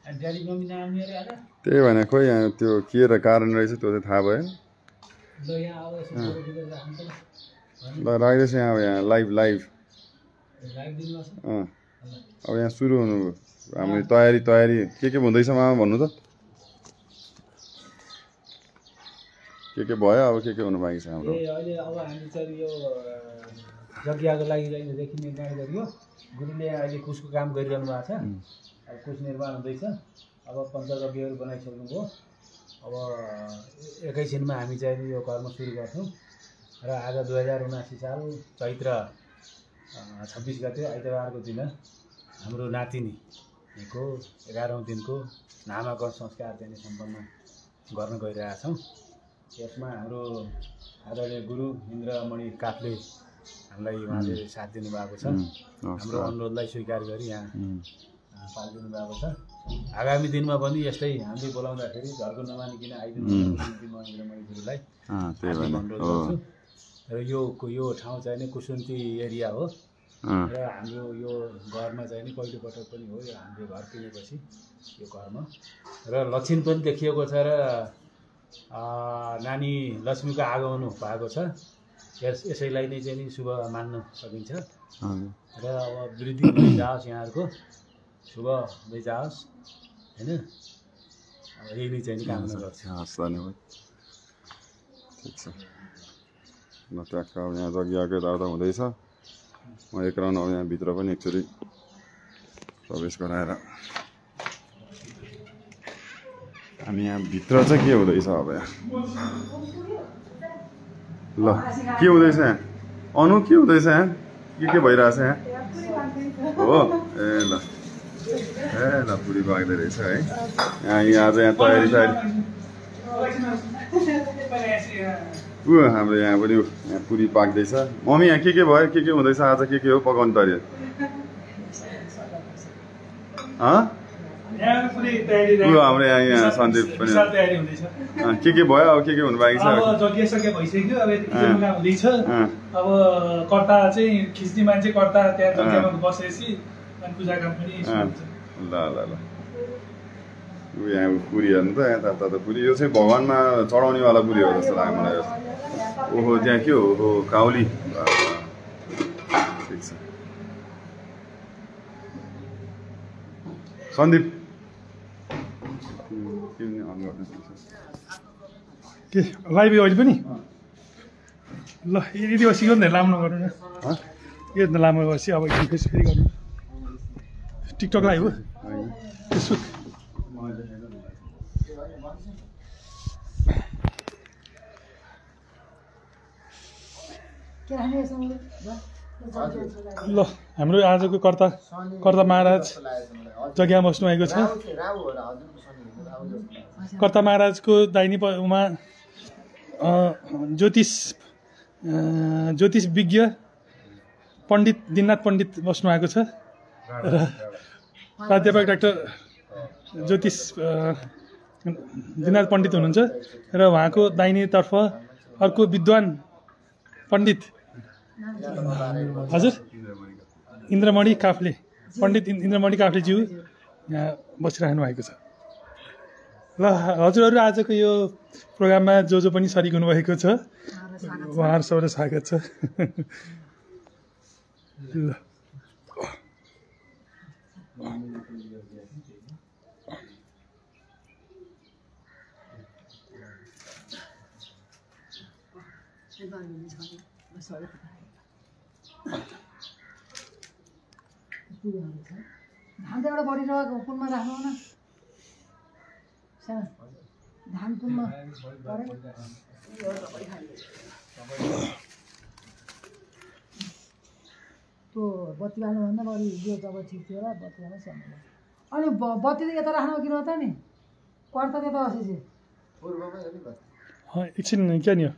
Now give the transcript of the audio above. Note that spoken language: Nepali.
त्यही भने खोइ यहाँ त्यो के र कारण रहेछ त्यो चाहिँ थाहा भएन ल राख्दैछ यहाँ लाइभ अब यहाँ सुरु हुनु हाम्रो तयारी के हुँदैछ मामा भन्नु त के भयो अब के हुनु बाँकी छ हाम्रो अहिले अब हामी चाहिँ यो यज्ञको लागि देखि निर्माण गरियो गुरुले अहिले कुशको काम गरिरहनु भएको छ अब कुश निर्माण हुँदैछ अब पञ्चयज्ञहरू बनाइसक्नुभयो अब एकैछिनमा हामी चाहिँ यो कर्म सुरु गर्छौँ र आज 2079 साल चैत्र 26 गते आइतबारको दिन हाम्रो नातिनीको 11औं दिनको नामाकरण संस्कार चाहिँ सम्पन्न गर्न गइरहेका छौँ। यसमा हाम्रो आदरणीय गुरु इन्द्रमणि काफ्ले हामीलाई उहाँले साथ दिनुभएको छ। हाम्रो अनुरोधलाई स्वीकार गरी यहाँ पालिदिनु भएको छ। आगामी दिनमा पनि यस्तै हामीले बोलाउँदाखेरि घरको नमानिकन आइदिनु म इन्द्रमणि गुरुलाई अनुरोध गर्छु। र यो ठाउँ चाहिँ नि कुसुन्ती एरिया हो र हाम्रो यो घरमा चाहिँ नि पहिलोपटक पनि हो यो हामीले घर किनेपछि यो घरमा र लक्षण पनि देखिएको छ र नानी लक्ष्मीको आगमन भएको छ। यसैलाई नै चाहिँ नि शुभ मान्न सकिन्छ र अब वृद्धि हुँदै जाओस् यहाँहरूको शुभ हुँदै जाओस् हैन अब यही नै चाहिँ कामना गर्छु। धन्यवाद। ठिक छ ल ट्याक्क अब यहाँ जग्गाको यताउता हुँदैछ म एक राउन्ड अब यहाँ भित्र पनि एकचोटि प्रवेश गराएर हामी यहाँ भित्र चाहिँ के हुँदैछ अब यहाँ ल के हुँदैछ यहाँ अनु के हुँदैछ यहाँ के भइरहेछ यहाँ हो ए ल पुरी पाक्दै रहेछ है यहाँ चाहिँ यहाँ तयारी हाम्रो यहाँ पनि यहाँ पुरी पाक्दैछ। मम्मी यहाँ के भयो के हुँदैछ आज के हो पकाउनु तयारी हाम्रो यहाँ सन्दीप पनि के भयो अब के हुनु बाँकी छ जगिसके भइसक्यो अब काम हुँदैछ। अब कर्ता चाहिँ खिच्ने मान्छे कर्ता त्यहाँ जग्गामा बसेपछि अनि पूजा काम पनि ल यहाँ पुरी हेर्नु त यहाँ त पुरी यो चाहिँ भगवानमा चढाउने वाला पुरी हो जस्तो लाग्यो मलाई। ओहो त्यहाँ के हो ओहो काउली ठिक छ। सन्दीप के लाइभ अहिले पनि ल यदि बसीको नि लामो नगर्नु न यो लामो बसी अब फेरि गर्नु टिकटक लाइभ हो फेसबुक ल हाम्रो आजको कर्ता महाराज जग्गा बस्नु भएको छ। कर्ता महाराजको दाहिनेमा ज्योतिष विज्ञ पण्डित दिननाथ पण्डित बस्नु भएको छ र प्राध्यापक डाक्टर ज्योतिष दिननाथ पण्डित हुनुहुन्छ र उहाँको दाहिनेतर्फ अर्को विद्वान पण्डित हजुर इन्द्रमणि काफ्ले पण्डित इन्द्रमणि काफ्लेज्यू यहाँ बसिरहनु भएको छ। ल हजुरहरू आजको यो प्रोग्राममा जो पनि सरिक हुनुभएको छ उहाँहरू सबैलाई स्वागत छ। ल धान चाहिँ एउटा बढिरहेको कुनमा राख्नु न धान कुनमा त्यो बत्ती बाल्नुभन्दा बढी यो जब ठिक थियो होला बत्ती बाल्नु सक्नु अनि बत्ती त यता राख्नु किन त नि कर्ता त्यता बसेपछि एकछिन क्या नि हो